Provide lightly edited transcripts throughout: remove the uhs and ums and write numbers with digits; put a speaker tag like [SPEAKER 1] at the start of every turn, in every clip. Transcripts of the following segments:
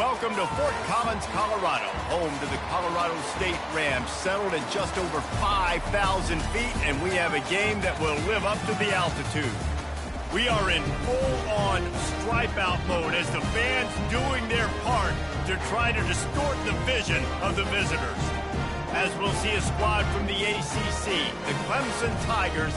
[SPEAKER 1] Welcome to Fort Collins, Colorado, home to the Colorado State Rams, settled at just over 5,000 feet, and we have a game that will live up to the altitude. We are in full-on stripe-out mode as the fans doing their part to try to distort the vision of the visitors. As we'll see a squad from the ACC, the Clemson Tigers,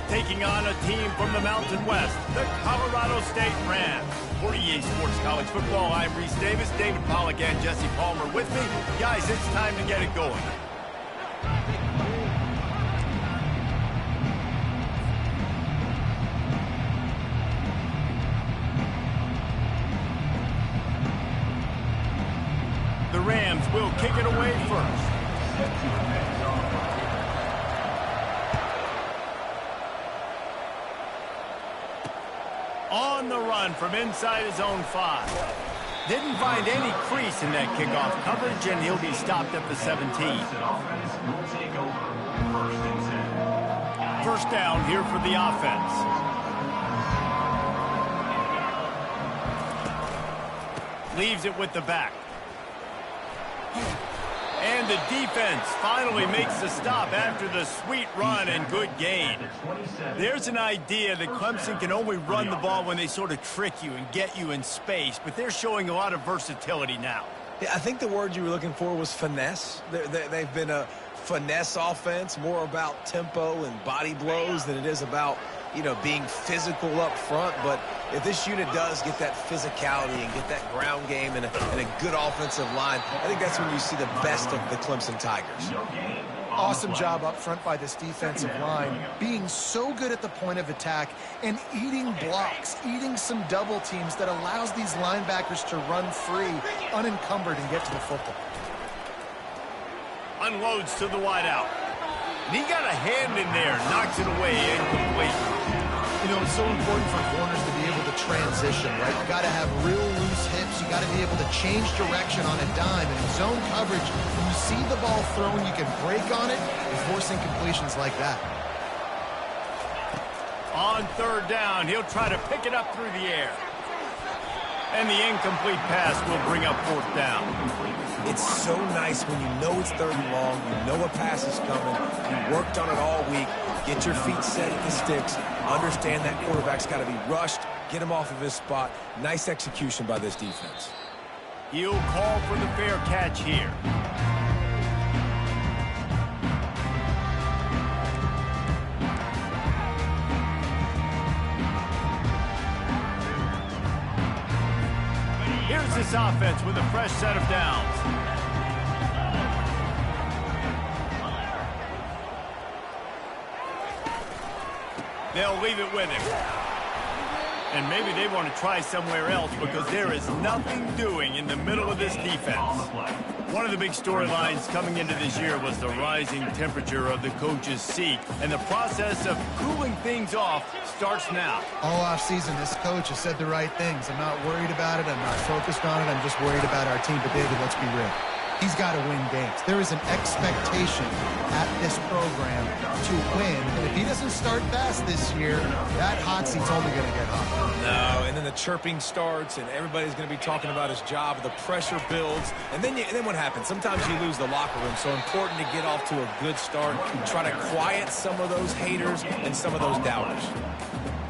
[SPEAKER 1] taking on a team from the Mountain West, the Colorado State Rams. For EA Sports College Football, I'm Reese Davis, David Pollack, and Jesse Palmer with me. Guys, it's time to get it going. The Rams will kick it away first. On the run from inside his own 5. Didn't find any crease in that kickoff coverage, and he'll be stopped at the 17. First down here for the offense. Leaves it with the back. And the defense finally makes the stop after the sweet run and good gain. There's an idea that Clemson can only run the ball when they sort of trick you and get you in space, but they're showing a lot of versatility now.
[SPEAKER 2] Yeah, I think the word you were looking for was finesse. They've been a finesse offense, more about tempo and body blows than it is about, being physical up front. But if this unit does get that physicality and get that ground game and a good offensive line, I think that's when you see the best of the Clemson Tigers.
[SPEAKER 3] Awesome job up front by this defensive line, being so good at the point of attack and eating blocks, eating some double teams that allows these linebackers to run free, unencumbered, and get to the football.
[SPEAKER 1] Unloads to the wideout. And he got a hand in there, knocks it away, incomplete.
[SPEAKER 3] It's so important for corners to be able to transition, right? You got to have real loose hips. You got to be able to change direction on a dime. And in zone coverage, when you see the ball thrown, you can break on it and force incompletions like that.
[SPEAKER 1] On third down, he'll try to pick it up through the air. And the incomplete pass will bring up fourth down.
[SPEAKER 2] It's so nice when you know it's third and long, you know a pass is coming, you worked on it all week, get your feet set at the sticks, understand that quarterback's got to be rushed, get him off of his spot. Nice execution by this defense.
[SPEAKER 1] He'll call for the fair catch here. Here's this offense with a fresh set of downs. They'll leave it with him. And maybe they want to try somewhere else because there is nothing doing in the middle of this defense. One of the big storylines coming into this year was the rising temperature of the coach's seat. And the process of cooling things off starts now.
[SPEAKER 3] All offseason, this coach has said the right things. I'm not worried about it. I'm not focused on it. I'm just worried about our team. But, David, let's be real. He's got to win games. There is an expectation at this program to win. And if he doesn't start fast this year, that hot seat's only going to get hot.
[SPEAKER 2] No, and then the chirping starts, and everybody's going to be talking about his job. The pressure builds, and then what happens? Sometimes you lose the locker room. So important to get off to a good start. Try to quiet some of those haters and some of those doubters.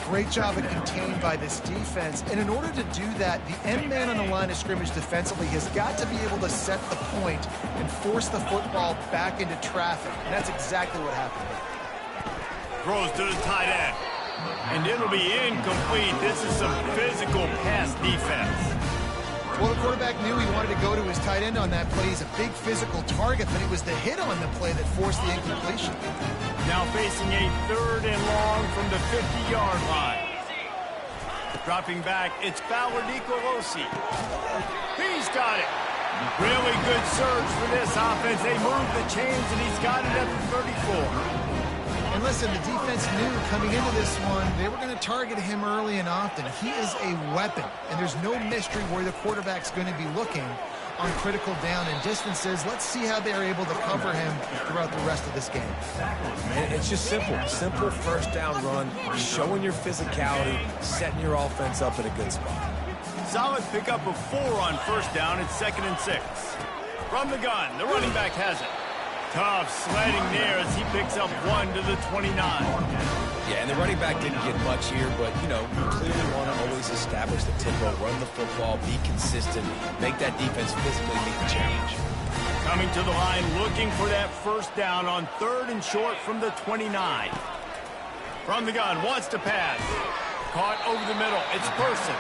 [SPEAKER 3] Great job of contained by this defense. And in order to do that, the end man on the line of scrimmage defensively has got to be able to set the point and force the football back into traffic. And that's exactly what happened.
[SPEAKER 1] Throws to the tight end. And it'll be incomplete. This is some physical pass defense.
[SPEAKER 3] Well, the quarterback knew he wanted to go to his tight end on that play. He's a big physical target, but it was the hit on the play that forced the incompletion.
[SPEAKER 1] Now facing a third and long from the 50-yard line. Dropping back, it's Fowler Nicolosi. He's got it. Really good surge for this offense. They move the chains, and he's got it at the 34.
[SPEAKER 3] And listen, the defense knew coming into this one, they were going to target him early and often. He is a weapon, and there's no mystery where the quarterback's going to be looking on critical down and distances. Let's see how they're able to cover him throughout the rest of this game.
[SPEAKER 2] Man, it's just simple. Simple first down run, showing your physicality, setting your offense up in a good spot.
[SPEAKER 1] Solid pickup of 4 on first down. It's 2nd and 6. From the gun, the running back has it. Tough sledding there as he picks up 1 to the 29.
[SPEAKER 2] Yeah, and the running back didn't get much here, but, you know, you clearly want to always establish the tempo, run the football, be consistent, make that defense physically meet the challenge.
[SPEAKER 1] Coming to the line, looking for that first down on 3rd and short from the 29. From the gun, wants to pass. Caught over the middle. It's Person.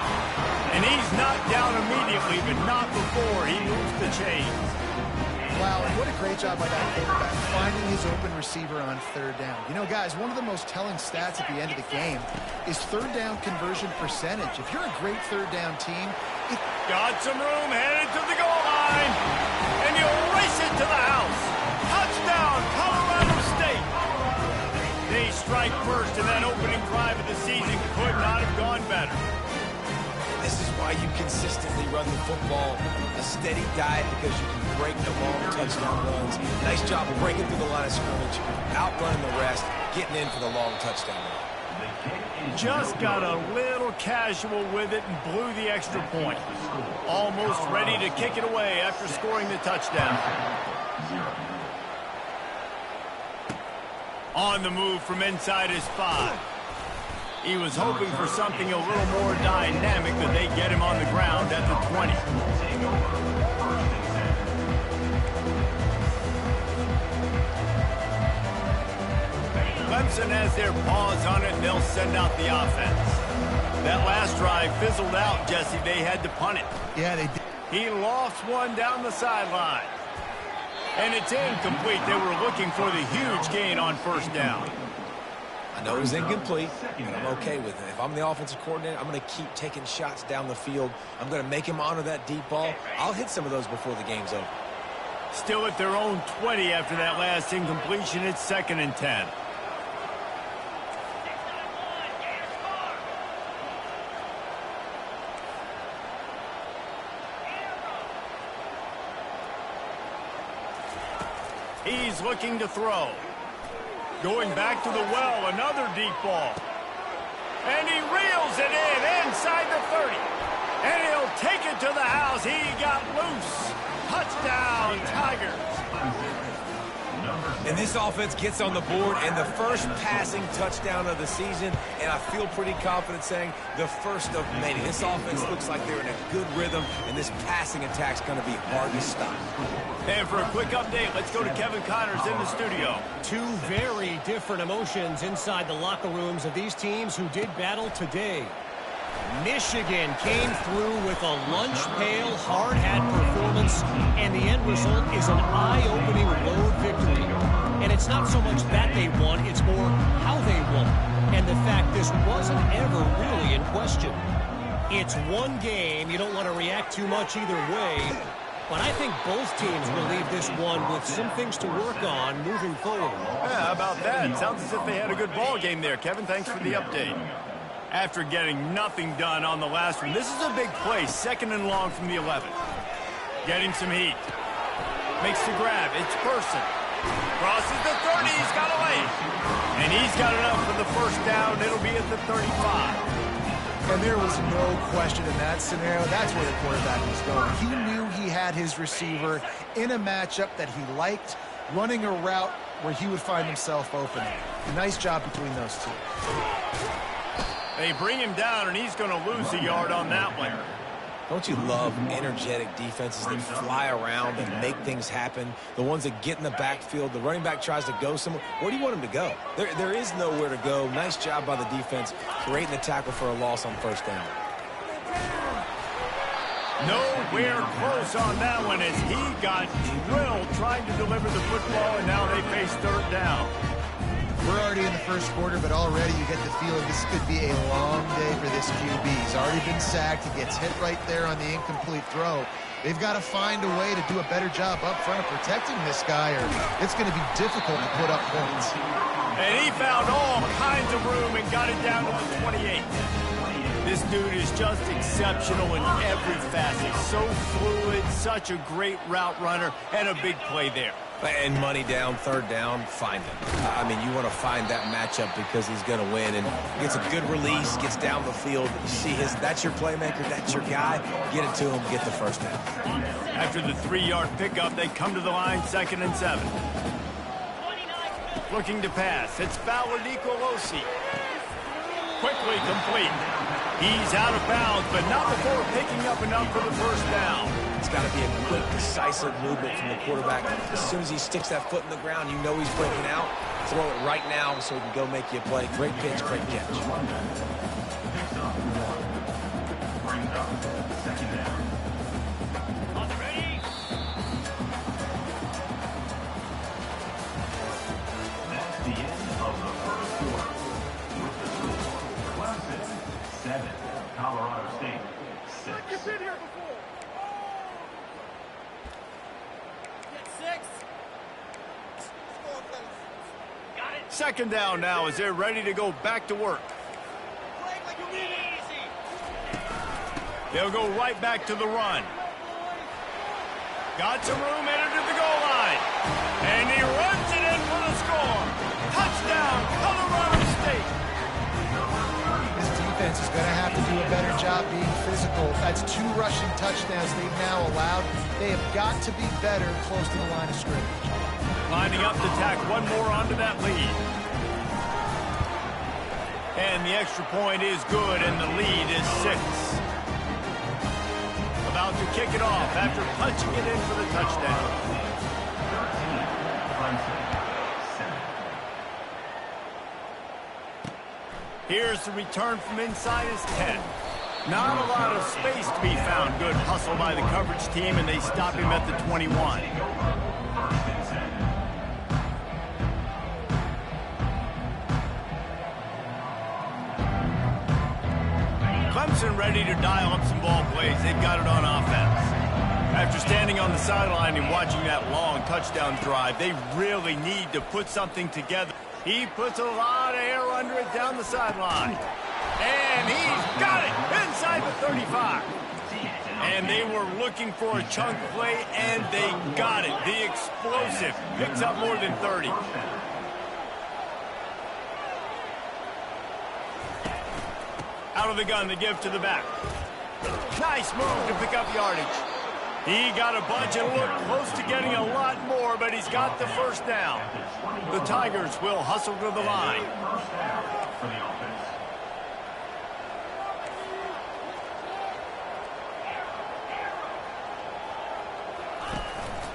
[SPEAKER 1] And he's knocked down immediately, but not before he moves the chains.
[SPEAKER 3] Wow, and what a great job by that quarterback, finding his open receiver on 3rd down. You know, guys, one of the most telling stats at the end of the game is 3rd down conversion percentage. If you're a great 3rd down team,
[SPEAKER 1] got some room, headed to the goal line, and you'll race it to the house. Touchdown, Colorado State. They strike first, and that opening drive of the season could not have gone better.
[SPEAKER 2] This is why you consistently run the football, a steady diet, because you can break the long touchdown runs. Nice job of breaking through the line of scrimmage, outrunning the rest, getting in for the long touchdown run.
[SPEAKER 1] Just got a little casual with it and blew the extra point. Almost ready to kick it away after scoring the touchdown. On the move from inside his 5. He was hoping for something a little more dynamic, but they get him on the ground at the 20. Clemson has their paws on it, and they'll send out the offense. That last drive fizzled out, Jesse. They had to punt it.
[SPEAKER 3] yeah, they did.
[SPEAKER 1] He lost one down the sideline. And it's incomplete. They were looking for the huge gain on first down.
[SPEAKER 2] I know it was incomplete, and I'm okay with it. If I'm the offensive coordinator, I'm going to keep taking shots down the field. I'm going to make him honor that deep ball. I'll hit some of those before the game's over.
[SPEAKER 1] Still at their own 20 after that last incompletion. It's 2nd and 10. He's looking to throw. Going back to the well, another deep ball. And he reels it in inside the 30. And he'll take it to the house. He got loose. Touchdown, Tigers.
[SPEAKER 2] And this offense gets on the board, and the first passing touchdown of the season, and I feel pretty confident saying the first of many. This offense looks like they're in a good rhythm, and this passing attack's going to be hard to stop.
[SPEAKER 1] And for a quick update, let's go to Kevin Connors in the studio.
[SPEAKER 4] Two very different emotions inside the locker rooms of these teams who did battle today. Michigan came through with a lunch pail, hard hat performance, and the end result is an eye-opening road victory. And it's not so much that they won, it's more how they won. And the fact this wasn't ever really in question. It's one game, you don't want to react too much either way, but I think both teams will leave this one with some things to work on moving forward.
[SPEAKER 1] Yeah, how about that? Sounds as if they had a good ball game there. Kevin, thanks for the update. After getting nothing done on the last one, this is a big play, 2nd and long from the 11. Getting some heat. Makes the grab. It's Person. Crosses the 30. He's got a lane. And he's got enough for the first down. It'll be at the 35.
[SPEAKER 3] And there was no question in that scenario. That's where the quarterback was going. He knew he had his receiver in a matchup that he liked, running a route where he would find himself open. Nice job between those two.
[SPEAKER 1] They bring him down, and he's going to lose a yard on that one.
[SPEAKER 2] Don't you love energetic defenses that fly around and make things happen? The ones that get in the backfield, the running back tries to go somewhere. Where do you want him to go? There is nowhere to go. Nice job by the defense, creating the tackle for a loss on first down.
[SPEAKER 1] Nowhere close on that one as he got drilled trying to deliver the football, and now they face 3rd down.
[SPEAKER 3] We're already in the first quarter, but already you get the feeling this could be a long day for this QB. He's already been sacked. He gets hit right there on the incomplete throw. They've got to find a way to do a better job up front of protecting this guy, or it's going to be difficult to put up points.
[SPEAKER 1] And he found all kinds of room and got it down to the 28. This dude is just exceptional in every facet. So fluid, such a great route runner, and a big play there.
[SPEAKER 2] And money down, third down, find him. I mean, you want to find that matchup because he's going to win. And gets a good release, gets down the field. You see that's your playmaker, that's your guy. Get it to him, get the first down.
[SPEAKER 1] After the 3-yard pickup, they come to the line, 2nd and 7. Looking to pass. It's Fowler Nicolosi. Quickly complete. He's out of bounds, but not before picking up enough for the first down.
[SPEAKER 2] It's got to be a quick, decisive movement from the quarterback. As soon as he sticks that foot in the ground, you know he's breaking out. Throw it right now so he can go make you a play. Great pitch, great catch.
[SPEAKER 5] That's the end of the first quarter. With the score, Clemson 7, Colorado State 6.
[SPEAKER 6] You've been here before. Get 6. Score, fellas. Got it.
[SPEAKER 1] 2nd down now as they're ready to go back to work.
[SPEAKER 6] Play like you mean it. Easy.
[SPEAKER 1] They'll go right back to the run. Got some room, entered to the goal line. And he runs it in for the score. Touchdown, Colorado State.
[SPEAKER 3] This defense is going to have to do a better job being physical. That's 2 rushing touchdowns they've now allowed. They have got to be better close to the line of scrimmage.
[SPEAKER 1] Lining up to tack one more onto that lead. And the extra point is good, and the lead is 6. About to kick it off after punching it in for the touchdown. Here's the return from inside his 10. Not a lot of space to be found. Good hustle by the coverage team, and they stop him at the 21. Clemson ready to dial up some ball plays. They've got it on offense. After standing on the sideline and watching that long touchdown drive, they really need to put something together. He puts a lot of air under it down the sideline. And he's got it inside the 35. And they were looking for a chunk play, and they got it. The explosive picks up more than 30. Out of the gun, they give to the back. Nice move to pick up yardage. He got a bunch and looked close to getting a lot more, but he's got the first down. The Tigers will hustle to the line.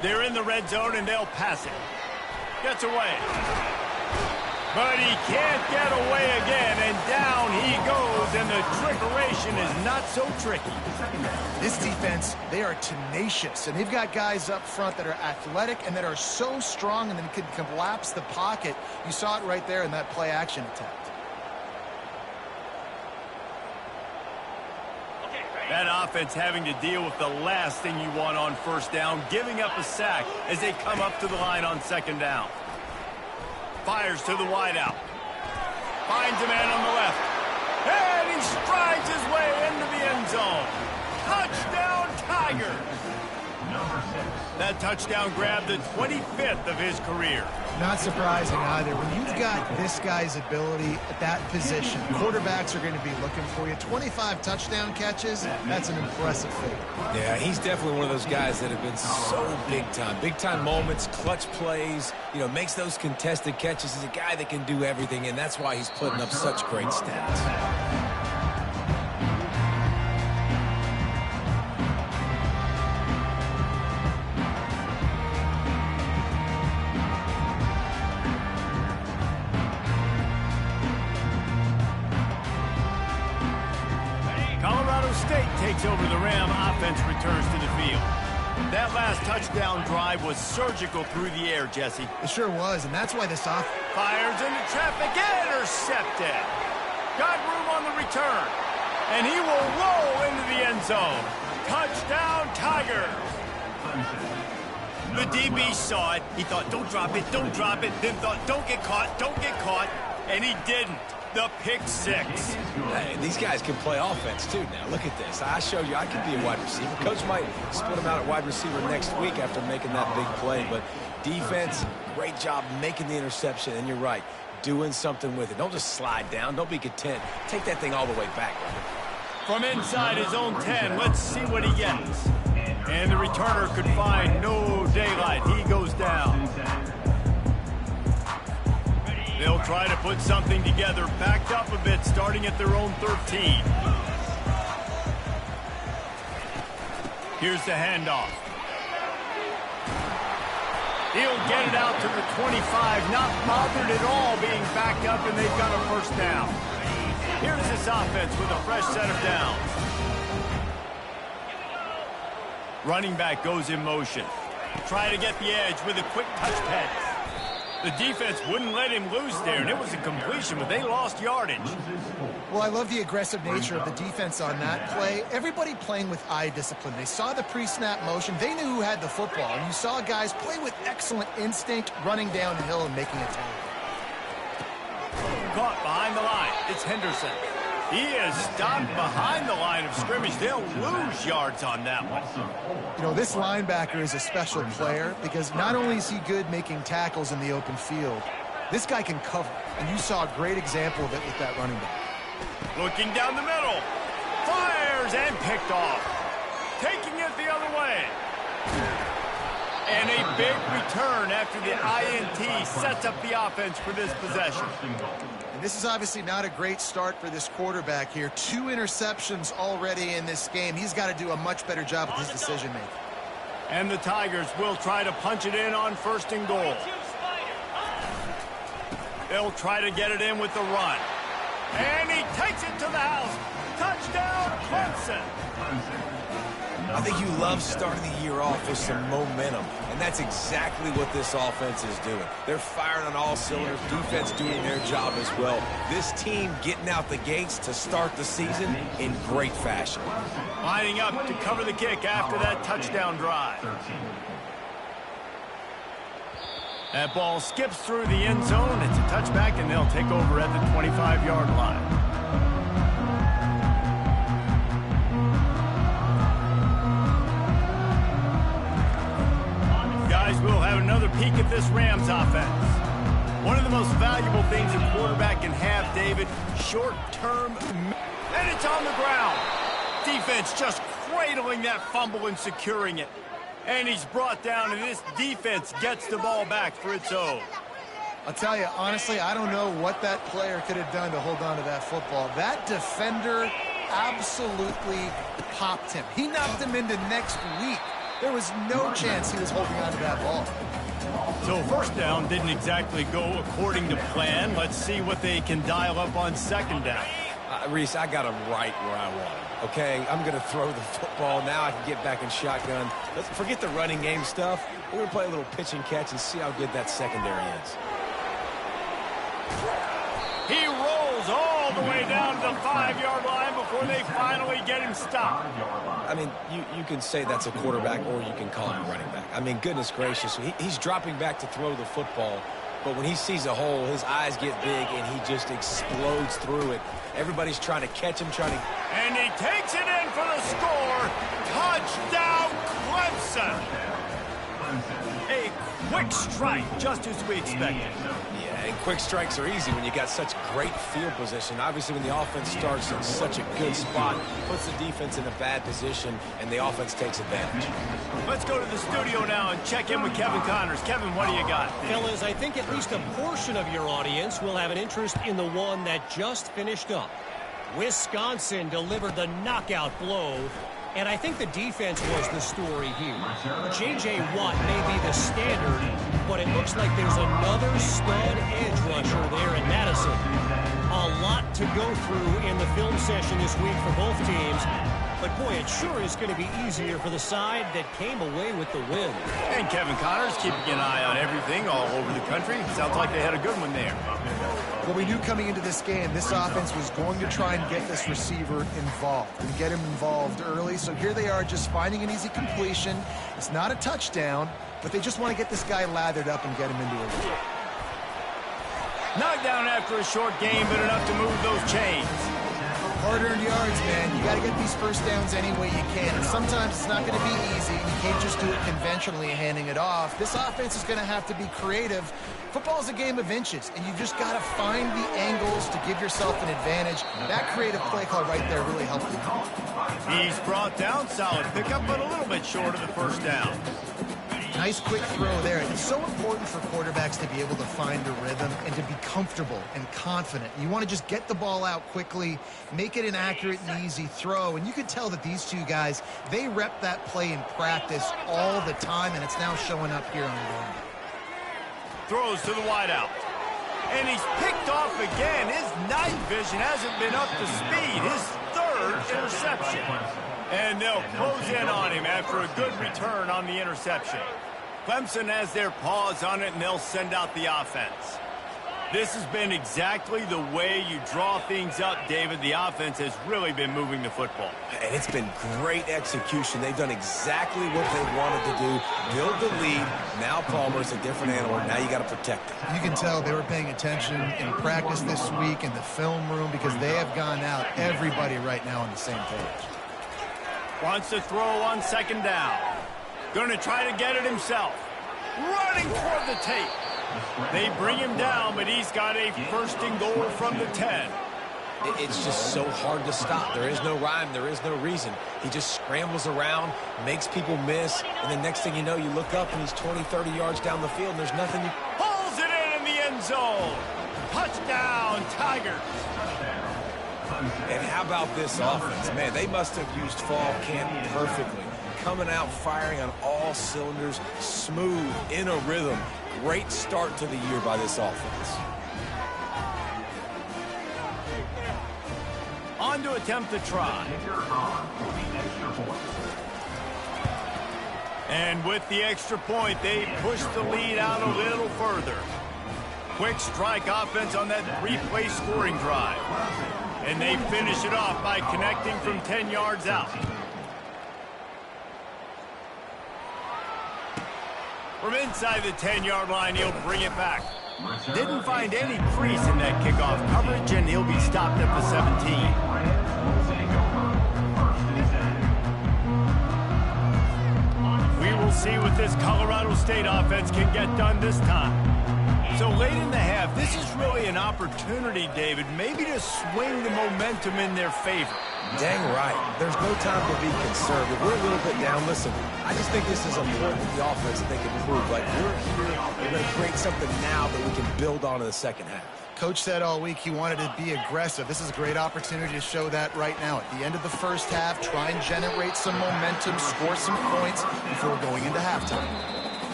[SPEAKER 1] They're in the red zone, and they'll pass it. Gets away. But he can't get away again, and down he goes, and the trickeration is not so tricky.
[SPEAKER 3] This defense, they are tenacious, and they've got guys up front that are athletic and that are so strong and then can collapse the pocket. You saw it right there in that play-action attempt.
[SPEAKER 1] That offense having to deal with the last thing you want on first down, giving up a sack as they come up to the line on 2nd down. Fires to the wideout. Finds a man on the left. And he strides his way into the end zone. Touchdown, Tigers. That touchdown grabbed the 25th of his career.
[SPEAKER 3] Not surprising either. When you've got this guy's ability at that position, quarterbacks are going to be looking for you. 25 touchdown catches, that's an impressive feat.
[SPEAKER 2] Yeah, he's definitely one of those guys that have been so big time. Big time moments, clutch plays, makes those contested catches. He's a guy that can do everything, and that's why he's putting up such great stats.
[SPEAKER 1] State takes over the Ram. Offense returns to the field. That last touchdown drive was surgical through the air, Jesse.
[SPEAKER 3] It sure was, and that's why this offense
[SPEAKER 1] fires into traffic, intercepted. Got room on the return, and he will roll into the end zone. Touchdown, Tigers. The DB saw it. He thought, don't drop it, don't drop it. Then thought, don't get caught, and he didn't. The pick 6.
[SPEAKER 2] Hey, these guys can play offense, too, now. Look at this. I showed you I can be a wide receiver. Coach might split him out at wide receiver next week after making that big play, but defense, great job making the interception, and you're right, doing something with it. Don't just slide down. Don't be content. Take that thing all the way back.
[SPEAKER 1] From inside his own 10, let's see what he gets. And the returner could find no daylight. He goes down. They'll try to put something together, backed up a bit, starting at their own 13. Here's the handoff. He'll get it out to the 25, not bothered at all being backed up, and they've got a first down. Here's this offense with a fresh set of downs. Running back goes in motion. Try to get the edge with a quick touch pass. The defense wouldn't let him loose there, and it was a completion, but they lost yardage.
[SPEAKER 3] Well, I love the aggressive nature of the defense on that play. Everybody playing with eye discipline. They saw the pre-snap motion. They knew who had the football, and you saw guys play with excellent instinct, running downhill and making a tackle.
[SPEAKER 1] Caught behind the line. It's Henderson. He is stopped behind the line of scrimmage. They'll lose yards on that one.
[SPEAKER 3] You know, this linebacker is a special player because not only is he good making tackles in the open field, this guy can cover. And you saw a great example of it with that running back.
[SPEAKER 1] Looking down the middle. Fires and picked off. Taking it the other way. And a big return after the INT sets up the offense for this possession.
[SPEAKER 3] And this is obviously not a great start for this quarterback here. 2 interceptions already in this game. He's got to do a much better job with his decision-making.
[SPEAKER 1] And the Tigers will try to punch it in on 1st and goal. They'll try to get it in with the run. And he takes it to the house. Touchdown, Clemson.
[SPEAKER 2] I think you love starting the year off with some momentum, and that's exactly what this offense is doing. They're firing on all cylinders, defense doing their job as well. This team getting out the gates to start the season in great fashion.
[SPEAKER 1] Lining up to cover the kick after that touchdown drive. That ball skips through the end zone. It's a touchback, and they'll take over at the 25-yard line. Guys, we'll have another peek at this Rams offense. One of the most valuable things a quarterback can have, David, short-term, and it's on the ground. Defense just cradling that fumble and securing it. And he's brought down, and this defense gets the ball back for its own.
[SPEAKER 3] I'll tell you, honestly, I don't know what that player could have done to hold on to that football. That defender absolutely popped him. He knocked him into next week. There was no chance he was holding on to that ball.
[SPEAKER 1] So 1st down didn't exactly go according to plan. Let's see what they can dial up on 2nd down.
[SPEAKER 2] Reese, I got him right where I want him. Okay, I'm going to throw the football. Now I can get back in shotgun. Let's forget the running game stuff. We're going to play a little pitch and catch and see how good that secondary is.
[SPEAKER 1] He rolls all the way down to the 5-yard line before they finally get him stopped.
[SPEAKER 2] I mean, you can say that's a quarterback or you can call him a running back. I mean, goodness gracious, he's dropping back to throw the football. But when he sees a hole, his eyes get big, and he just explodes through it. Everybody's trying to catch him,
[SPEAKER 1] And he takes it in for the score. Touchdown, Clemson. A quick strike, just as we expected.
[SPEAKER 2] Yeah, and quick strikes are easy when you got such great field position. Obviously, when the offense starts in such a good spot, puts the defense in a bad position, and the offense takes advantage.
[SPEAKER 1] Let's go to the studio now and check in with Kevin Connors. Kevin, what do you got?
[SPEAKER 4] Fellas, I think at least a portion of your audience will have an interest in the one that just finished up. Wisconsin delivered the knockout blow, and I think the defense was the story here. J.J. Watt may be the standard, but it looks like there's another stud edge rusher there in Madison. A lot to go through in the film session this week for both teams. But, boy, it sure is going to be easier for the side that came away with the win.
[SPEAKER 1] And Kevin Connors keeping an eye on everything all over the country. Sounds like they had a good one there.
[SPEAKER 3] Well, we knew coming into this game, this offense was going to try and get this receiver involved and get him involved early. So here they are just finding an easy completion. It's not a touchdown, but they just want to get this guy lathered up and get him into a lead.
[SPEAKER 1] Knocked down after a short game, but enough to move those chains.
[SPEAKER 3] Hard-earned yards, man. You got to get these first downs any way you can. And sometimes it's not going to be easy. You can't just do it conventionally handing it off. This offense is going to have to be creative. Football is a game of inches, and you just got to find the angles to give yourself an advantage. That creative play call right there really helped you.
[SPEAKER 1] He's brought down, solid pickup, but a little bit short of the first down.
[SPEAKER 3] Nice quick throw there. It's so important for quarterbacks to be able to find a rhythm and to be comfortable and confident. You want to just get the ball out quickly, make it an accurate and easy throw. And you can tell that these two guys, they rep that play in practice all the time, and it's now showing up here on the ground.
[SPEAKER 1] Throws to the wideout. And he's picked off again. His night vision hasn't been up to speed. His third interception. And they'll close in on him after a good return on the interception. Clemson has their paws on it, and they'll send out the offense. This has been exactly the way you draw things up, David. The offense has really been moving the football.
[SPEAKER 2] And it's been great execution. They've done exactly what they wanted to do. Build the lead. Now Palmer's a different animal. Now you got to protect him.
[SPEAKER 3] You can tell they were paying attention in practice this week in the film room because they have gone out, everybody right now on the same page.
[SPEAKER 1] Wants to throw on second down. Going to try to get it himself. Running toward the tape. They bring him down, but he's got a first and goal from the 10.
[SPEAKER 2] It's just so hard to stop. There is no rhyme. There is no reason. He just scrambles around, makes people miss, and the next thing you know, you look up and he's 20, 30 yards down the field, and there's nothing you...
[SPEAKER 1] Pulls it in the end zone. Touchdown, Tigers.
[SPEAKER 2] And how about this offense? Man, they must have used fall camp perfectly. Coming out firing on all cylinders, smooth, in a rhythm. Great start to the year by this offense.
[SPEAKER 1] On to attempt the try. And with the extra point, they push the lead out a little further. Quick strike offense on that three-play scoring drive. And they finish it off by connecting from 10 yards out. From inside the 10-yard line, he'll bring it back. Didn't find any crease in that kickoff coverage, and he'll be stopped at the 17. We will see what this Colorado State offense can get done this time. So late in the half, this is really an opportunity, David, maybe to swing the momentum in their favor.
[SPEAKER 2] Dang right. There's no time to be conservative. We're a little bit down. Listen, I just think this is important to the offense that they can improve. Like, we're here, we're going to create something now that we can build on in the second half.
[SPEAKER 3] Coach said all week he wanted to be aggressive. This is a great opportunity to show that right now. At the end of the first half, try and generate some momentum, score some points before going into halftime.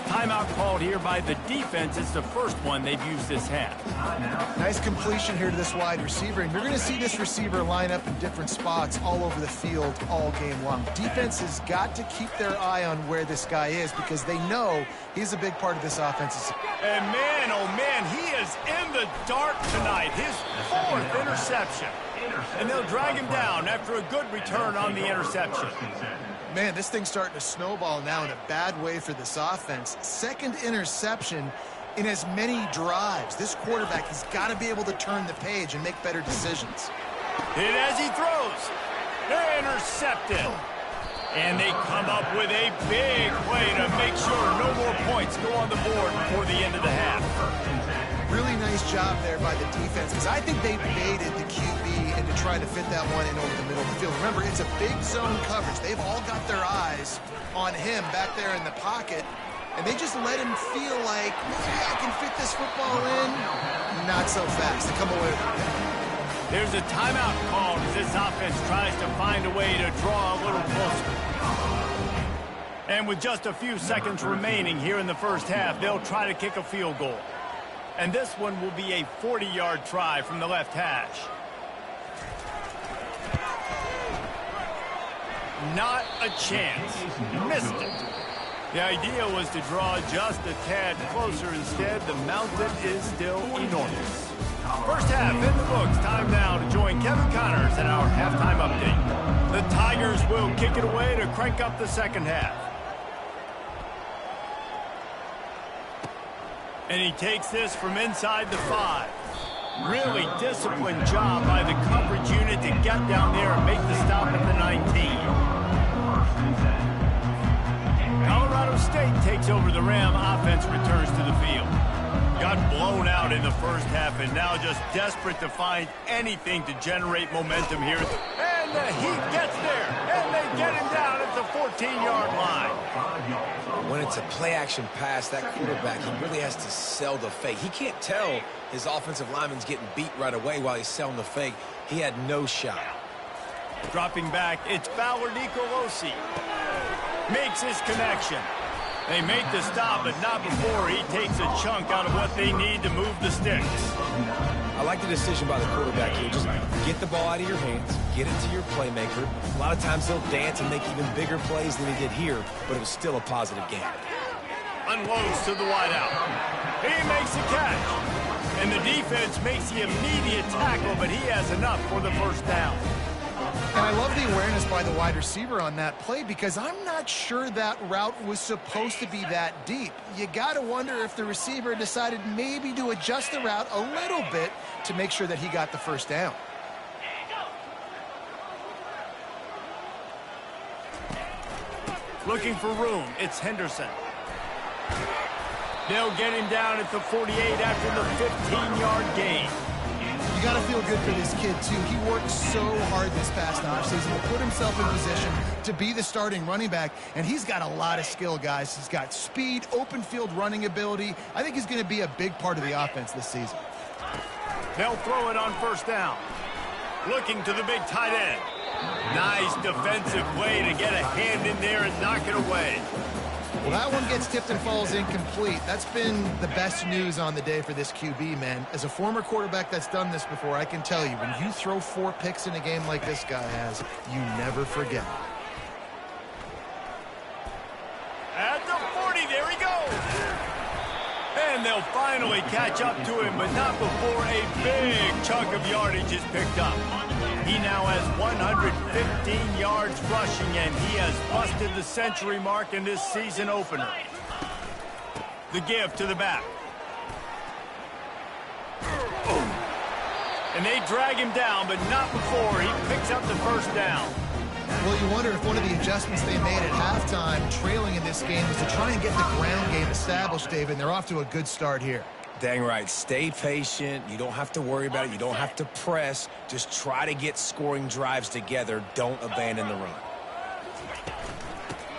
[SPEAKER 1] Timeout called here by the defense. It's the first one they've used this half.
[SPEAKER 3] Nice completion here to this wide receiver, and you're going to see this receiver line up in different spots all over the field all game long. Defense has got to keep their eye on where this guy is because they know he's a big part of this offense.
[SPEAKER 1] And man, oh man, he is in the dark tonight. His fourth interception. And they'll drag him down after a good return on the interception.
[SPEAKER 3] Man, this thing's starting to snowball now in a bad way for this offense. Second interception in as many drives. This quarterback has got to be able to turn the page and make better decisions.
[SPEAKER 1] Hit as he throws. They're intercepted. And they come up with a big play to make sure no more points go on the board before the end of the half.
[SPEAKER 3] Really nice job there by the defense because I think they baited the QB into trying to fit that one in over the middle of the field. Remember, it's a big zone coverage. They've all got their eyes on him back there in the pocket, and they just let him feel like, maybe I can fit this football in. Not so fast. They come away with it.
[SPEAKER 1] There's a timeout called as this offense tries to find a way to draw a little closer. And with just a few seconds remaining here in the first half, they'll try to kick a field goal. And this one will be a 40-yard try from the left hash. Not a chance. Missed it. The idea was to draw just a tad closer. Instead, the mountain is still enormous. First half in the books. Time now to join Kevin Connors in our halftime update. The Tigers will kick it away to crank up the second half. And he takes this from inside the 5. Really disciplined job by the coverage unit to get down there and make the stop at the 19. Colorado State takes over the Ram. Offense returns to the field. Got blown out in the first half and now just desperate to find anything to generate momentum here. And the Heat gets there, and they get him down at the 14-yard line.
[SPEAKER 2] When it's a play-action pass, that quarterback, he really has to sell the fake. He can't tell his offensive lineman's getting beat right away while he's selling the fake. He had no shot.
[SPEAKER 1] Dropping back, it's Fowler Nicolosi. Makes his connection. They make the stop, but not before he takes a chunk out of what they need to move the sticks.
[SPEAKER 2] I like the decision by the quarterback here. Just get the ball out of your hands, get it to your playmaker. A lot of times he'll dance and make even bigger plays than he did here, but it was still a positive game.
[SPEAKER 1] Unloads to the wideout. He makes the catch. And the defense makes the immediate tackle, but he has enough for the first down.
[SPEAKER 3] And I love the awareness by the wide receiver on that play because I'm not sure that route was supposed to be that deep. You got to wonder if the receiver decided maybe to adjust the route a little bit to make sure that he got the first down.
[SPEAKER 1] Looking for room, it's Henderson. They'll get him down at the 48 after the 15-yard gain.
[SPEAKER 3] You got to feel good for this kid, too. He worked so hard this past offseason to put himself in position to be the starting running back, and he's got a lot of skill, guys. He's got speed, open field running ability. I think he's going to be a big part of the offense this season.
[SPEAKER 1] They'll throw it on first down. Looking to the big tight end. Nice defensive play to get a hand in there and knock it away.
[SPEAKER 3] Well, that one gets tipped and falls incomplete. That's been the best news on the day for this QB, man. As a former quarterback that's done this before, I can tell you, when you throw 4 picks in a game like this guy has, you never forget.
[SPEAKER 1] At the 40, there he goes. And they'll finally catch up to him, but not before a big chunk of yardage is picked up. He now has 115 yards rushing, and he has busted the century mark in this season opener. The give to the back. And they drag him down, but not before he picks up the first down.
[SPEAKER 3] Well, you wonder if one of the adjustments they made at halftime, trailing in this game, was to try and get the ground game established, David, and they're off to a good start here.
[SPEAKER 2] Dang right. Stay patient. You don't have to worry about it. You don't have to press. Just try to get scoring drives together. Don't abandon the run.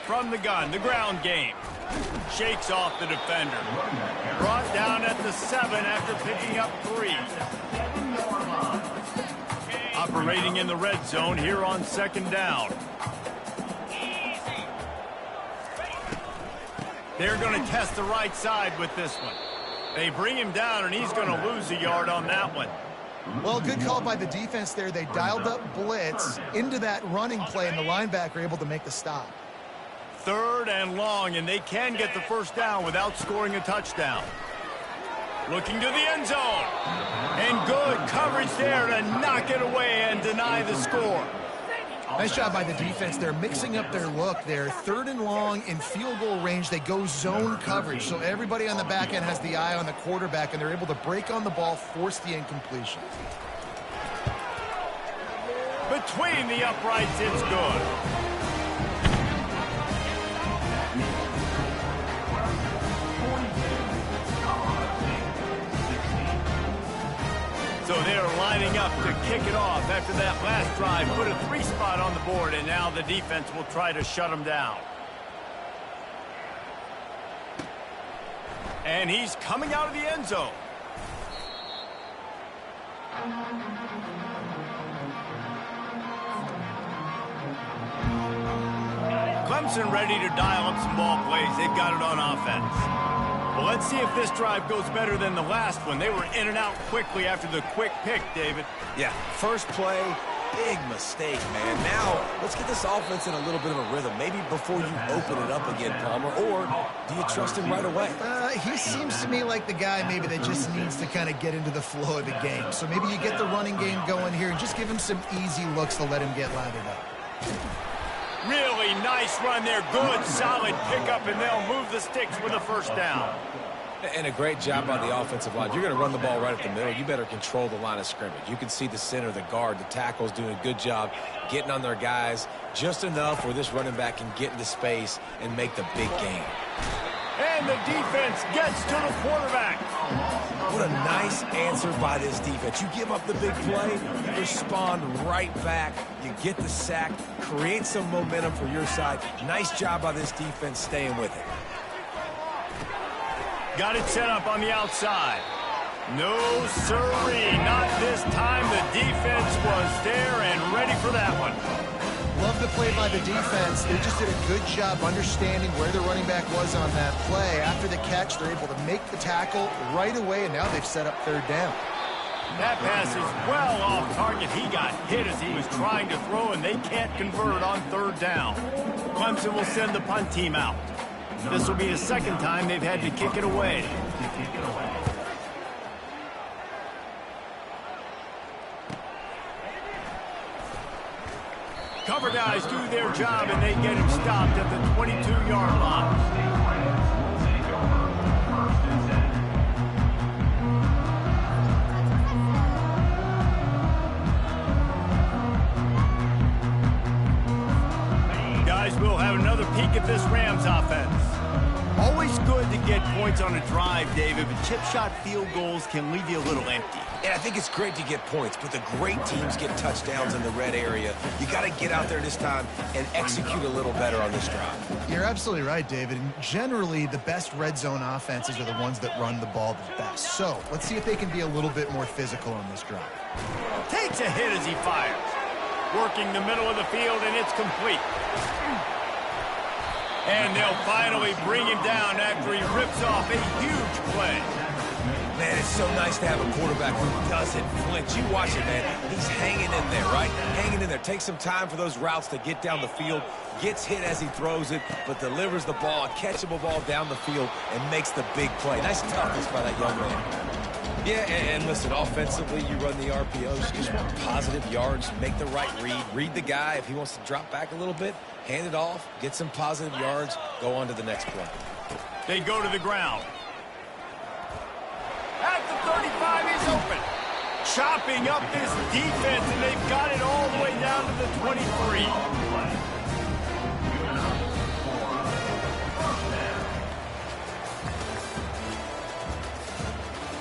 [SPEAKER 1] From the gun, the ground game. Shakes off the defender. Brought down at the 7 after picking up 3. Operating in the red zone here on second down. They're going to test the right side with this one. They bring him down, and he's going to lose a yard on that one.
[SPEAKER 3] Well, good call by the defense there. They dialed up blitz into that running play, and the linebacker able to make the stop.
[SPEAKER 1] 3rd and long, and they can get the first down without scoring a touchdown. Looking to the end zone. And good coverage there to knock it away and deny the score.
[SPEAKER 3] Nice job by the defense. They're mixing up their look there. 3rd and long in field goal range. They go zone coverage. So everybody on the back end has the eye on the quarterback, and they're able to break on the ball, force the incompletion.
[SPEAKER 1] Between the uprights, it's good. So they're lining up to kick it off after that last drive. Put a 3 spot on the board, and now the defense will try to shut them down. And he's coming out of the end zone. Clemson ready to dial up some ball plays. They've got it on offense. Well, let's see if this drive goes better than the last one. They were in and out quickly after the quick pick, David.
[SPEAKER 2] Yeah, first play, big mistake, man. Now, let's get this offense in a little bit of a rhythm. Maybe before you open it up again, Palmer, or do you trust him right away?
[SPEAKER 3] He seems to me like the guy maybe that just needs to kind of get into the flow of the game. So maybe you get the running game going here and just give him some easy looks to let him get lathered up.
[SPEAKER 1] Really nice run there. Good, solid pickup, and they'll move the sticks with a first down.
[SPEAKER 2] And a great job by the offensive line. You're going to run the ball right at the middle. You better control the line of scrimmage. You can see the center, the guard, the tackles doing a good job getting on their guys just enough where this running back can get into space and make the big game.
[SPEAKER 1] And the defense gets to the quarterback.
[SPEAKER 2] What a nice answer by this defense. You give up the big play, respond right back. You get the sack, create some momentum for your side. Nice job by this defense staying with it.
[SPEAKER 1] Got it set up on the outside. No, sirree, not this time. The defense was there and ready for that one.
[SPEAKER 3] Love the play by the defense. They just did a good job understanding where the running back was on that play. After the catch, they're able to make the tackle right away, and now they've set up third down.
[SPEAKER 1] That pass is well off target. He got hit as he was trying to throw, and they can't convert on third down. Clemson will send the punt team out. This will be the second time they've had to kick it away. Cover guys do their job, and they get him stopped at the 22-yard line. Guys, we'll have another peek at this Rams offense. Always good to get points on a drive, David, but chip shot field goals can leave you a little empty.
[SPEAKER 2] And I think it's great to get points, but the great teams get touchdowns in the red area. You got to get out there this time and execute a little better on this drive.
[SPEAKER 3] You're absolutely right, David. And generally, the best red zone offenses are the ones that run the ball the best. So let's see if they can be a little bit more physical on this drive.
[SPEAKER 1] Takes a hit as he fires. Working the middle of the field, and it's complete. And they'll finally bring him down after he rips off a huge play.
[SPEAKER 2] Man, it's so nice to have a quarterback who doesn't flinch. You watch it, man. He's hanging in there, right? Hanging in there. Takes some time for those routes to get down the field. Gets hit as he throws it, but delivers the ball, a catchable ball down the field, and makes the big play. Nice toughness by that young man. Yeah, and listen, offensively, you run the RPOs. You just want positive yards, make the right read the guy. If he wants to drop back a little bit, hand it off, get some positive yards, go on to the next play.
[SPEAKER 1] They go to the ground. At the 35, he's open. Chopping up this defense, and they've got it all the way down to the 23.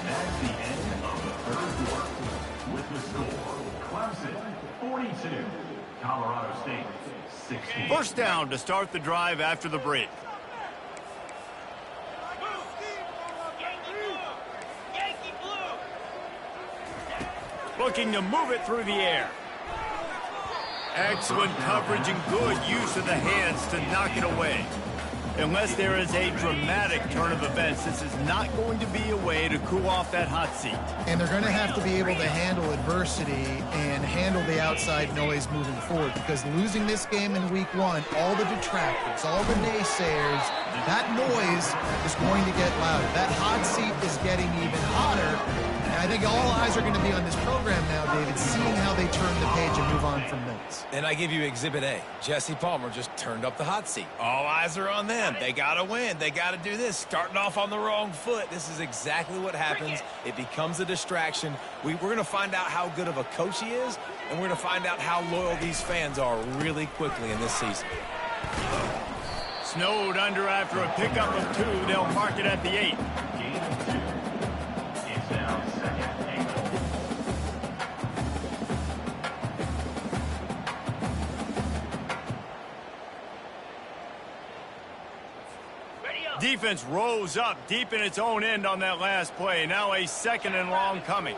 [SPEAKER 5] That's the end of the third quarter. With the score, Clemson 42, Colorado State 16.
[SPEAKER 1] First down to start the drive after the break. Looking to move it through the air. Excellent coverage and good use of the hands to knock it away. Unless there is a dramatic turn of events, this is not going to be a way to cool off that hot seat.
[SPEAKER 3] And they're going to have to be able to handle adversity and handle the outside noise moving forward, because losing this game in week one, all the detractors, all the naysayers, that noise is going to get louder. That hot seat is getting even hotter. And I think all eyes are going to be on this program now, David, seeing how they turn the page and move on from this.
[SPEAKER 2] And I give you Exhibit A. Jesse Palmer just turned up the hot seat. All eyes are on them. They got to win. They got to do this. Starting off on the wrong foot. This is exactly what happens. It becomes a distraction. We're going to find out how good of a coach he is, and we're going to find out how loyal these fans are really quickly in this season.
[SPEAKER 1] Snowed under after a pickup of 2. They'll mark it at the 8.
[SPEAKER 5] It's now second and goal.
[SPEAKER 1] Defense rose up deep in its own end on that last play. Now a second and long coming.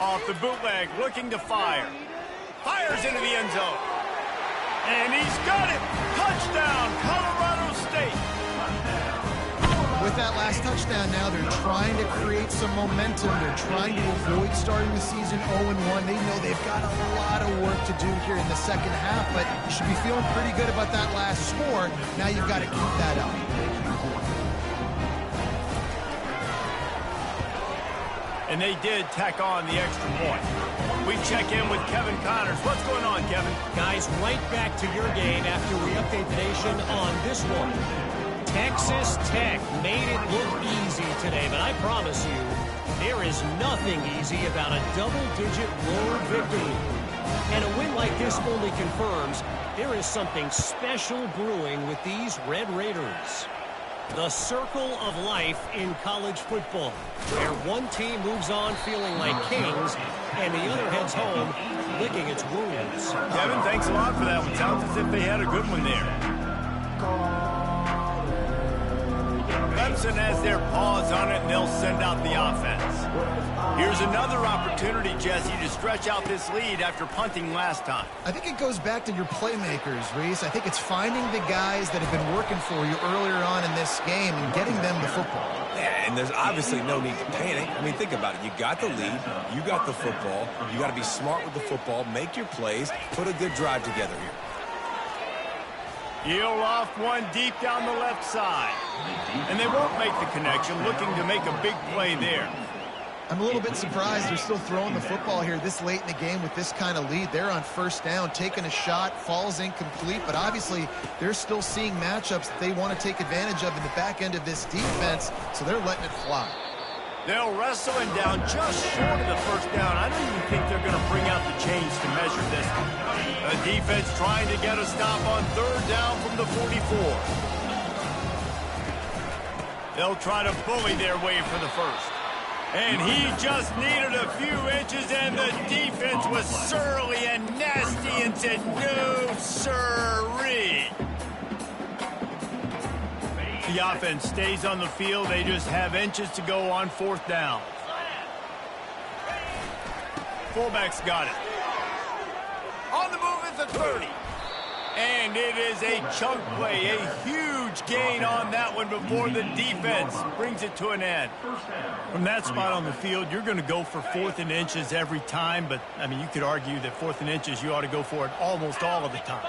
[SPEAKER 1] Off the bootleg, looking to fire. Fires into the end zone. And he's got it. Touchdown, Colorado State.
[SPEAKER 3] With that last touchdown now, they're trying to create some momentum. They're trying to avoid starting the season 0-1. They know they've got a lot of work to do here in the second half, but you should be feeling pretty good about that last score. Now you've got to keep that up.
[SPEAKER 1] And they did tack on the extra point. We check in with Kevin Connors. What's going on, Kevin?
[SPEAKER 4] Guys, right back to your game after we update the nation on this one. Texas Tech made it look easy today, but I promise you, there is nothing easy about a double-digit road victory. And a win like this only confirms there is something special brewing with these Red Raiders. The circle of life in college football, where one team moves on feeling like kings and the other heads home licking its wounds.
[SPEAKER 1] Kevin, thanks a lot for that one. Sounds as if they had a good one there. Clemson has their paws on it, and they'll send out the offense. Here's another opportunity, Jesse, to stretch out this lead after punting last time.
[SPEAKER 3] I think it goes back to your playmakers, Reese. I think it's finding the guys that have been working for you earlier on in this game and getting them the football.
[SPEAKER 2] Yeah, and there's obviously no need to panic. I mean, think about it. You got the lead. You got the football. You got to be smart with the football. Make your plays. Put a good drive together here.
[SPEAKER 1] Heel off one deep down the left side. And they won't make the connection, looking to make a big play there.
[SPEAKER 3] I'm a little bit surprised they're still throwing the football here this late in the game with this kind of lead. They're on first down, taking a shot, falls incomplete, but obviously they're still seeing matchups that they want to take advantage of in the back end of this defense, so they're letting it fly.
[SPEAKER 1] They'll wrestle him down just short of the first down. I don't even think they're going to bring out the chains to measure this. The defense trying to get a stop on third down from the 44. They'll try to bully their way for the first. And he just needed a few inches, and the defense was surly and nasty and said, no, sirree. The offense stays on the field. They just have inches to go on fourth down. Fullback's got it. On the move is the 30. And it is a chunk play, a huge gain on that one before the defense brings it to an end. From that spot on the field, you're going to go for 4th and inches every time, but, I mean, you could argue that 4th and inches, you ought to go for it almost all of the time.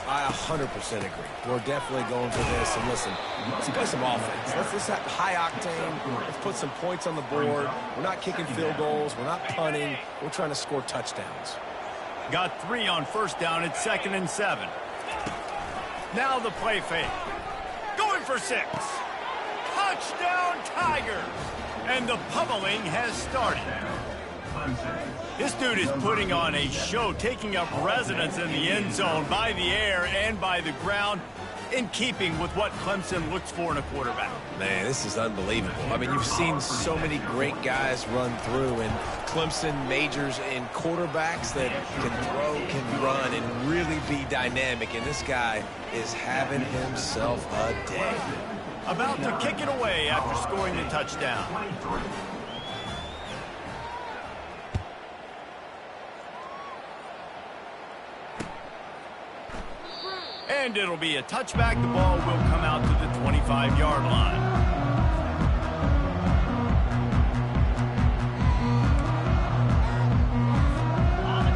[SPEAKER 2] I 100% agree. We're definitely going for this. And listen, let's play some offense. Let's have high octane. Let's put some points on the board. We're not kicking field goals. We're not punting. We're trying to score touchdowns.
[SPEAKER 1] Got 3 on first down. It's 2nd and 7. Now the play fake. Going for 6. Touchdown Tigers. And the pummeling has started. This dude is putting on a show, taking up residence in the end zone by the air and by the ground, in keeping with what Clemson looks for in a quarterback.
[SPEAKER 2] Man, this is unbelievable. I mean, you've seen so many great guys run through, and Clemson majors in quarterbacks that can throw, can run, and really be dynamic. And this guy is having himself a day.
[SPEAKER 1] About to kick it away after scoring the touchdown. And it'll be a touchback. The ball will come out to the 25-yard line.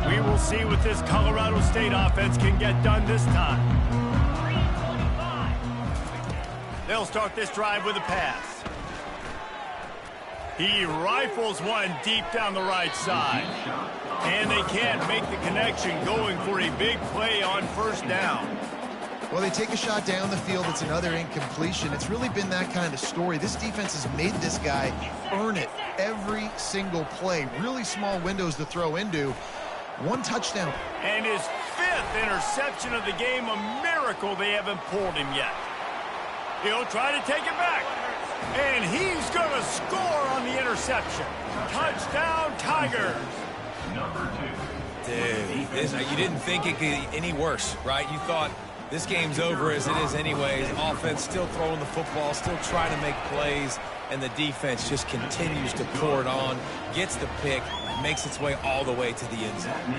[SPEAKER 1] We will see what this Colorado State offense can get done this time. They'll start this drive with a pass. He rifles one deep down the right side. And they can't make the connection, going for a big play on first down.
[SPEAKER 3] Well, they take a shot down the field. It's another incompletion. It's really been that kind of story. This defense has made this guy earn it every single play. Really small windows to throw into. 1 touchdown.
[SPEAKER 1] And his 5th interception of the game, a miracle they haven't pulled him yet. He'll try to take it back. And he's going to score on the interception. Touchdown, Tigers.
[SPEAKER 2] Dude, you didn't think it could get any worse, right? You thought this game's over as it is anyways. Offense still throwing the football, still trying to make plays, and the defense just continues to pour it on, gets the pick, makes its way all the way to the end zone.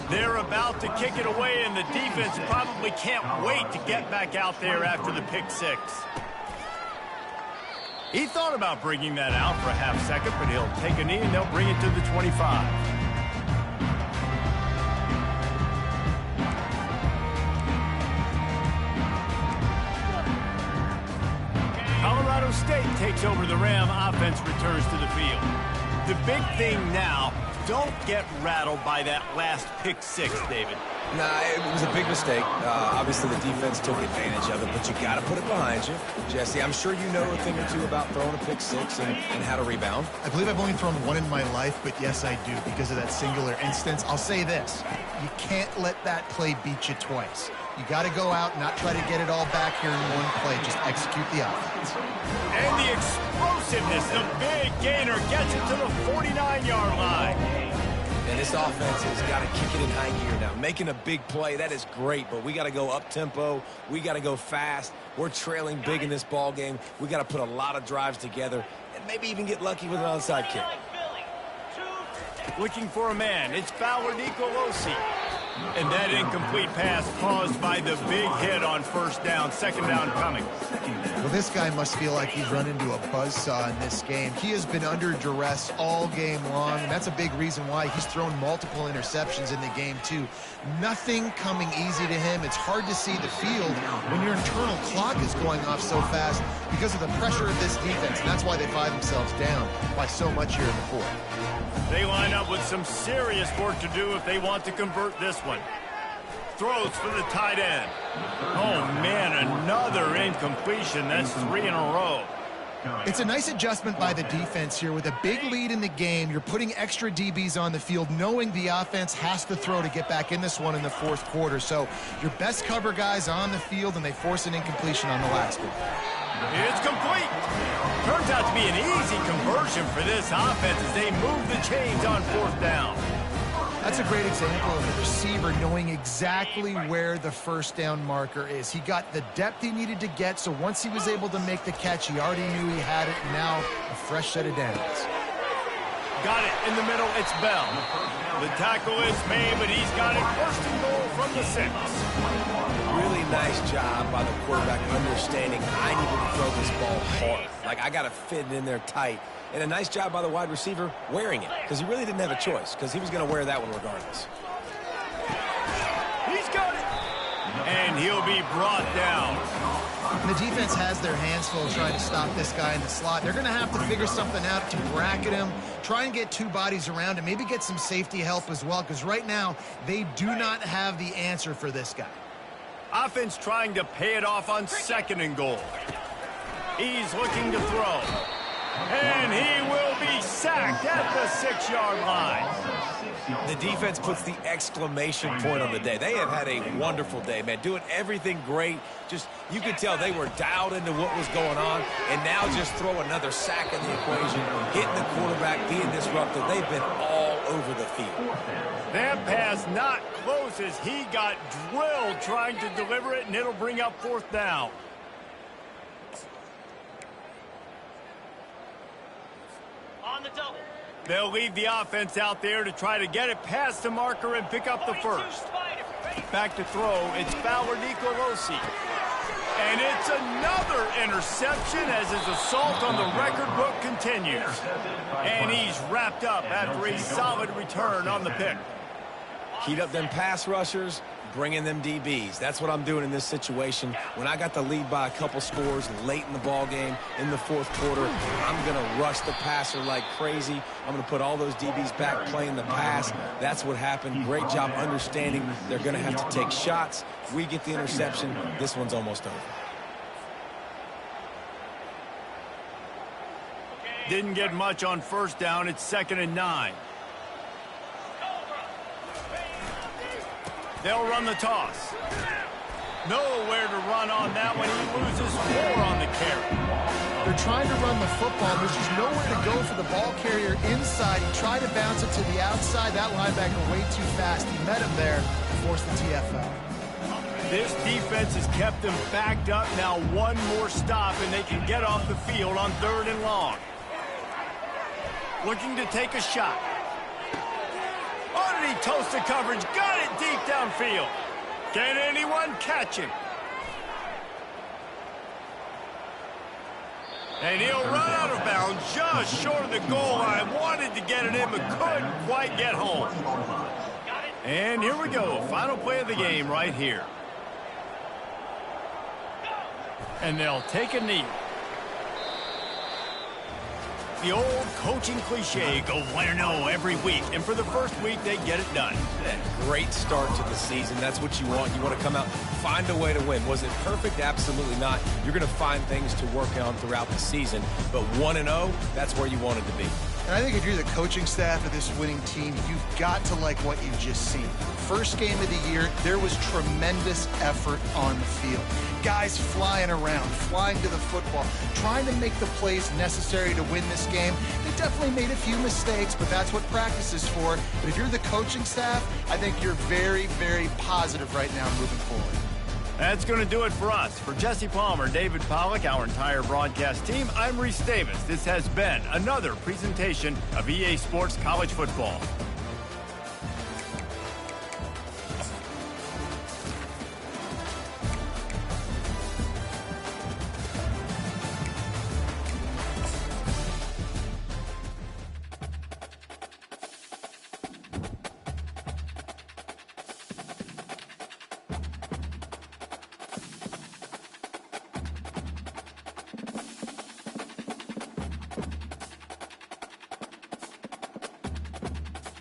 [SPEAKER 1] They're about to kick it away, and the defense probably can't wait to get back out there after the pick 6. He thought about bringing that out for a half second, but he'll take a knee and they'll bring it to the 25. Colorado State takes over the Ram. Offense returns to the field. The big thing now don't get rattled by that last pick six, David.
[SPEAKER 2] Nah, it was a big mistake. Obviously, the defense took advantage of it, but you got to put it behind you. Jesse, I'm sure you know a thing or two about throwing a pick six and how to rebound.
[SPEAKER 3] I believe I've only thrown one in my life, but yes, I do because of that singular instance. I'll say this. You can't let that play beat you twice. You got to go out and not try to get it all back here in one play. Just execute the offense.
[SPEAKER 1] And the explosiveness, the big gainer gets it to the 49-yard line.
[SPEAKER 2] And this offense has got to kick it in high gear now. Making a big play, that is great, but we got to go up-tempo. We got to go fast. We're trailing big in this ball game. We got to put a lot of drives together and maybe even get lucky with an onside kick.
[SPEAKER 1] Looking for a man. It's Fowler Nicolosi. And that incomplete pass caused by the big hit on first down. Second down coming.
[SPEAKER 3] Well, this guy must feel like he's run into a buzzsaw in this game. He has been under duress all game long, and that's a big reason why he's thrown multiple interceptions in the game, too. Nothing coming easy to him. It's hard to see the field when your internal clock is going off so fast because of the pressure of this defense, and that's why they find themselves down by so much here in the fourth.
[SPEAKER 1] They line up with some serious work to do if they want to convert this one. Throws for the tight end. Oh, man, another incompletion. That's 3 in a row.
[SPEAKER 3] It's a nice adjustment by the defense here. With a big lead in the game, you're putting extra DBs on the field, knowing the offense has to throw to get back in this one in the fourth quarter. So your best cover guys on the field, and they force an incompletion on the last one.
[SPEAKER 1] It's complete. Turns out to be an easy conversion for this offense as they move the chains on fourth down.
[SPEAKER 3] That's a great example of the receiver knowing exactly where the first down marker is. He got the depth he needed to get, so once he was able to make the catch, he already knew he had it, and now a fresh set of downs.
[SPEAKER 1] Got it in the middle. It's Bell. The tackle is made, but he's got it first and goal from the 6.
[SPEAKER 2] Really nice job by the quarterback understanding I need to throw this ball hard. Like, I got to fit it in there tight. And a nice job by the wide receiver wearing it, because he really didn't have a choice, because he was going to wear that one regardless.
[SPEAKER 1] He's got it. And he'll be brought down.
[SPEAKER 3] The defense has their hands full trying to stop this guy in the slot. They're going to have to figure something out to bracket him, try and get two bodies around him, maybe get some safety help as well, because right now they do not have the answer for this guy.
[SPEAKER 1] Offense trying to pay it off on second and goal. He's looking to throw. And he will be sacked at the 6-yard line.
[SPEAKER 2] The defense puts the exclamation point on the day. They have had a wonderful day, man. Doing everything great. Just, you could tell they were dialed into what was going on. And now just throw another sack in the equation. Hitting the quarterback, being disruptive. They've been all over the field.
[SPEAKER 1] That pass not close as he got drilled trying to deliver it, and it'll bring up fourth down.
[SPEAKER 6] On the double.
[SPEAKER 1] They'll leave the offense out there to try to get it past the marker and pick up the first. Back to throw, it's Fowler Nicolosi. And it's another interception as his assault on the record book continues. And he's wrapped up after a solid return on the pick.
[SPEAKER 2] Heat up them pass rushers, bring in them DBs. That's what I'm doing in this situation. When I got the lead by a couple scores late in the ball game, in the fourth quarter, I'm going to rush the passer like crazy. I'm going to put all those DBs back playing the pass. That's what happened. Great job understanding they're going to have to take shots. We get the interception. This one's almost over.
[SPEAKER 1] Didn't get much on first down. It's 2nd and 9. They'll run the toss. Nowhere to run on that one. He loses 4 on the carry.
[SPEAKER 3] They're trying to run the football. There's just nowhere to go for the ball carrier inside. He tried to bounce it to the outside. That linebacker way too fast. He met him there and forced the TFL.
[SPEAKER 1] This defense has kept them backed up. Now one more stop, and they can get off the field on 3rd and long. Looking to take a shot. Oh, did he toast the coverage? Got it deep downfield. Can anyone catch him? And he'll run out of bounds just short of the goal line. Wanted to get it in, but couldn't quite get home. And here we go. Final play of the game right here. And they'll take a knee. The old coaching cliche, go 1-0 every week, and for the first week, they get it done.
[SPEAKER 2] Great start to the season. That's what you want. You want to come out, find a way to win. Was it perfect? Absolutely not. You're going to find things to work on throughout the season, but 1-0, that's where you wanted to be.
[SPEAKER 3] And I think if you're the coaching staff of this winning team, you've got to like what you've just seen. First game of the year, there was tremendous effort on the field. Guys flying around, flying to the football, trying to make the plays necessary to win this game. They definitely made a few mistakes, but that's what practice is for. But if you're the coaching staff, I think you're very, very positive right now moving forward.
[SPEAKER 1] That's going to do it for us. For Jesse Palmer, David Pollack, our entire broadcast team, I'm Reese Davis. This has been another presentation of EA Sports College Football.